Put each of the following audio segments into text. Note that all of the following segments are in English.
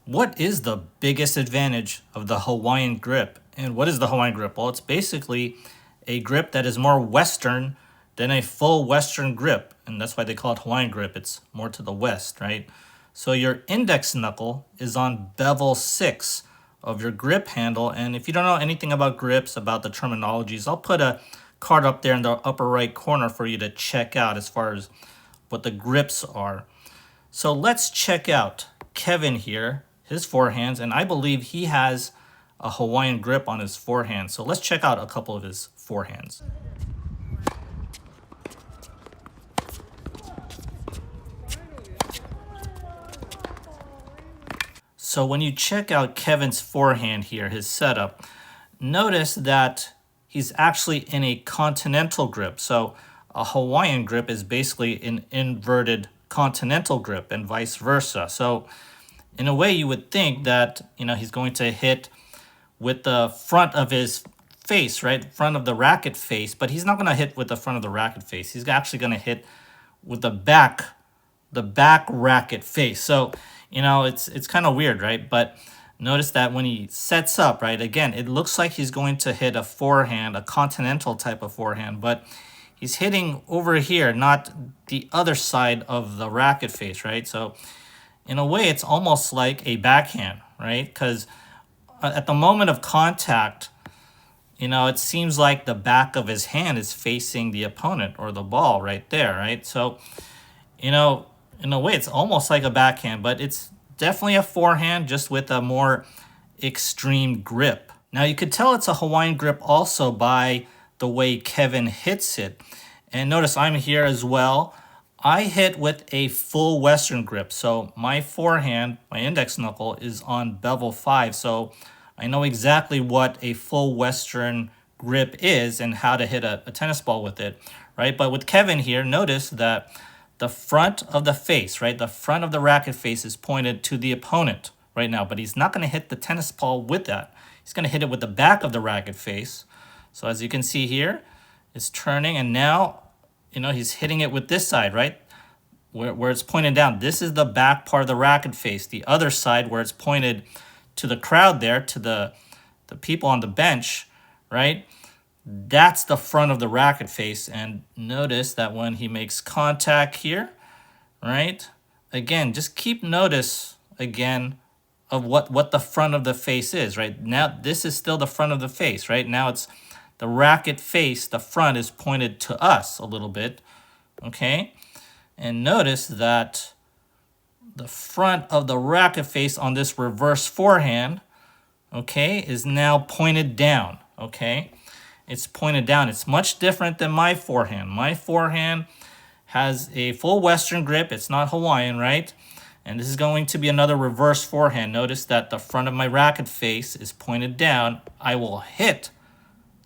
What is the biggest advantage of the Hawaiian grip? And what is the Hawaiian grip? Well, it's basically a grip that is more Western than a full Western grip. And that's why they call it Hawaiian grip. It's more to the West, right? So your index knuckle is on bevel 6 of your grip handle. And if you don't know anything about grips, about the terminologies, I'll put a card up there in the upper right corner for you to check out as far as what the grips are. So let's check out Kevin here, his forehands, and I believe he has a Hawaiian grip on his forehand. So let's check out a couple of his forehands. So when you check out Kevin's forehand here, his setup, notice that he's actually in a continental grip. So a Hawaiian grip is basically an inverted continental grip and vice versa. So in a way, you would think that, he's going to hit with the front of his face, right? Front of the racket face, but he's not going to hit with the front of the racket face. He's actually going to hit with the back racket face. So, it's kind of weird, right? But notice that when he sets up, right, again, it looks like he's going to hit a forehand, a continental type of forehand, but he's hitting over here, not the other side of the racket face, right? So in a way, it's almost like a backhand, right? Because at the moment of contact, it seems like the back of his hand is facing the opponent or the ball right there, right? So, in a way, it's almost like a backhand, but it's definitely a forehand just with a more extreme grip. Now, you could tell it's a Hawaiian grip also by the way Kevin hits it. And notice I'm here as well. I hit with a full Western grip. So my forehand, my index knuckle, is on bevel 5. So I know exactly what a full Western grip is and how to hit a tennis ball with it, right? But with Kevin here, notice that the front of the face, right? The front of the racket face is pointed to the opponent right now, but he's not going to hit the tennis ball with that. He's going to hit it with the back of the racket face. So as you can see here, it's turning, and now he's hitting it with this side, right? Where it's pointed down. This is the back part of the racket face. The other side where it's pointed to the crowd there, to the people on the bench, right? That's the front of the racket face. And notice that when he makes contact here, right? Again, just keep notice again of what the front of the face is, right? Now, this is still the front of the face, right? Now it's the racket face, the front is pointed to us a little bit, okay? And notice that the front of the racket face on this reverse forehand, okay, is now pointed down, okay? It's pointed down. It's much different than my forehand. My forehand has a full Western grip. It's not Hawaiian, right? And this is going to be another reverse forehand. Notice that the front of my racket face is pointed down. I will hit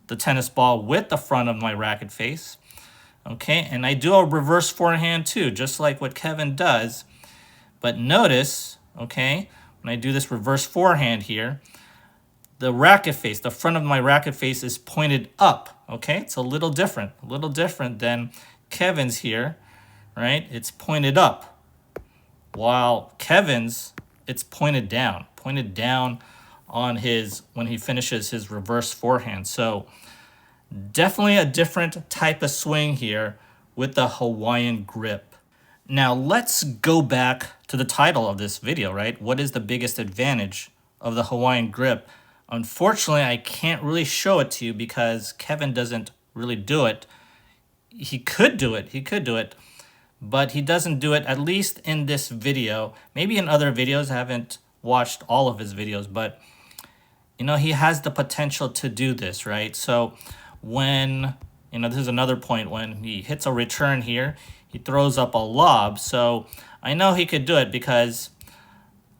the tennis ball with the front of my racket face. Okay, and I do a reverse forehand too, just like what Kevin does. But notice, okay, when I do this reverse forehand here, the racket face, the front of my racket face is pointed up. Okay, it's a little different than Kevin's here, right? It's pointed up, while Kevin's, it's pointed down on his, when he finishes his reverse forehand. So definitely a different type of swing here with the Hawaiian grip. Now let's go back to the title of this video, right? What is the biggest advantage of the Hawaiian grip? Unfortunately, I can't really show it to you because Kevin doesn't really do it. He could do it, but he doesn't do it, at least in this video. Maybe in other videos. I haven't watched all of his videos, but he has the potential to do this, right? So when, this is another point, when he hits a return here, he throws up a lob. So I know he could do it because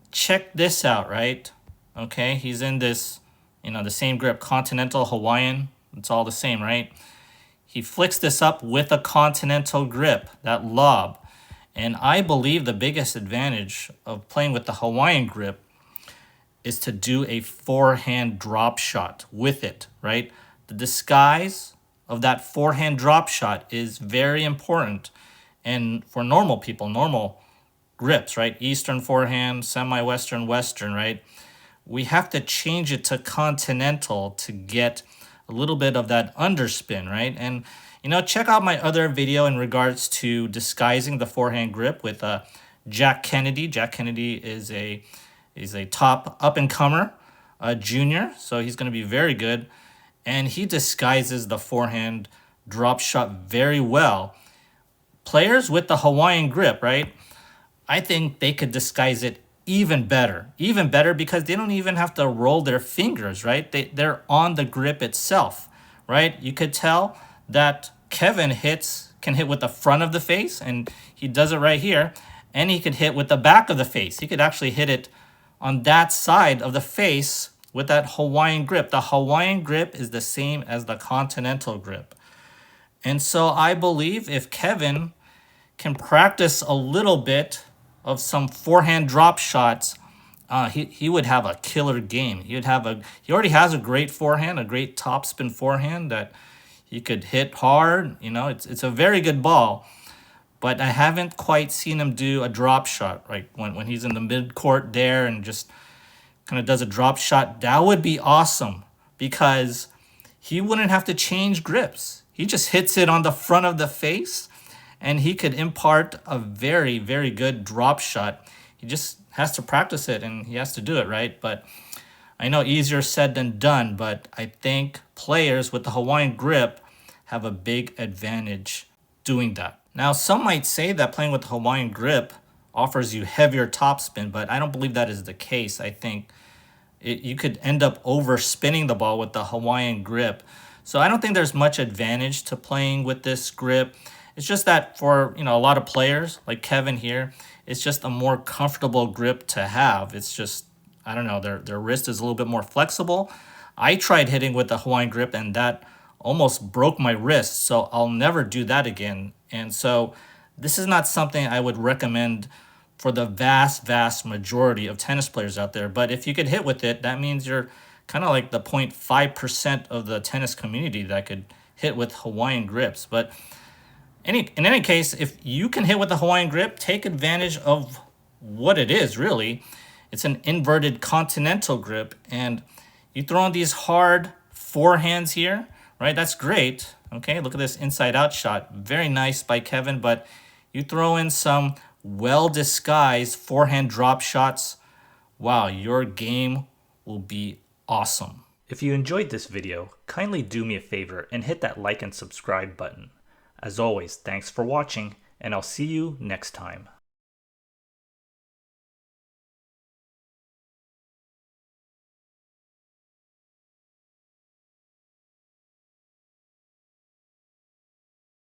check this out, right? Okay, he's in this, the same grip, continental, Hawaiian, it's all the same, right? He flicks this up with a continental grip, that lob. And I believe the biggest advantage of playing with the Hawaiian grip is to do a forehand drop shot with it, right? The disguise of that forehand drop shot is very important. And for normal people, normal grips, right? Eastern forehand, semi-Western, Western, right? We have to change it to continental to get a little bit of that underspin, right? And check out my other video in regards to disguising the forehand grip with Jack Kennedy. Jack Kennedy is a top up and comer, junior, so he's going to be very good, and he disguises the forehand drop shot very well. Players with the Hawaiian grip, right? I think they could disguise it even better because they don't even have to roll their fingers, right? They're on the grip itself, right? You could tell that Kevin can hit with the front of the face, and he does it right here, and he could hit with the back of the face. He could actually hit it on that side of the face with that Hawaiian grip. The Hawaiian grip is the same as the continental grip. And so I believe if Kevin can practice a little bit of some forehand drop shots, he would have a killer game. He already has a great forehand, a great topspin forehand that he could hit hard. It's a very good ball, but I haven't quite seen him do a drop shot, right? When he's in the mid court there and just kind of does a drop shot, that would be awesome because he wouldn't have to change grips. He just hits it on the front of the face, and he could impart a very, very good drop shot. He just has to practice it, and he has to do it, right? But I know easier said than done, but I think players with the Hawaiian grip have a big advantage doing that. Now, some might say that playing with the Hawaiian grip offers you heavier topspin, but I don't believe that is the case. I think you could end up overspinning the ball with the Hawaiian grip. So I don't think there's much advantage to playing with this grip. It's just that for a lot of players like Kevin here, it's just a more comfortable grip to have. It's just, I don't know, their wrist is a little bit more flexible. I tried hitting with the Hawaiian grip and that almost broke my wrist, so I'll never do that again. And so this is not something I would recommend for the vast majority of tennis players out there. But if you could hit with it, that means you're kind of like the 0.5% of the tennis community that could hit with Hawaiian grips. But in any case, if you can hit with the Hawaiian grip, take advantage of what it is, really. It's an inverted continental grip, and you throw in these hard forehands here, right? That's great. Okay, look at this inside-out shot. Very nice by Kevin, but you throw in some well-disguised forehand drop shots. Wow, your game will be awesome. If you enjoyed this video, kindly do me a favor and hit that like and subscribe button. As always, thanks for watching, and I'll see you next time.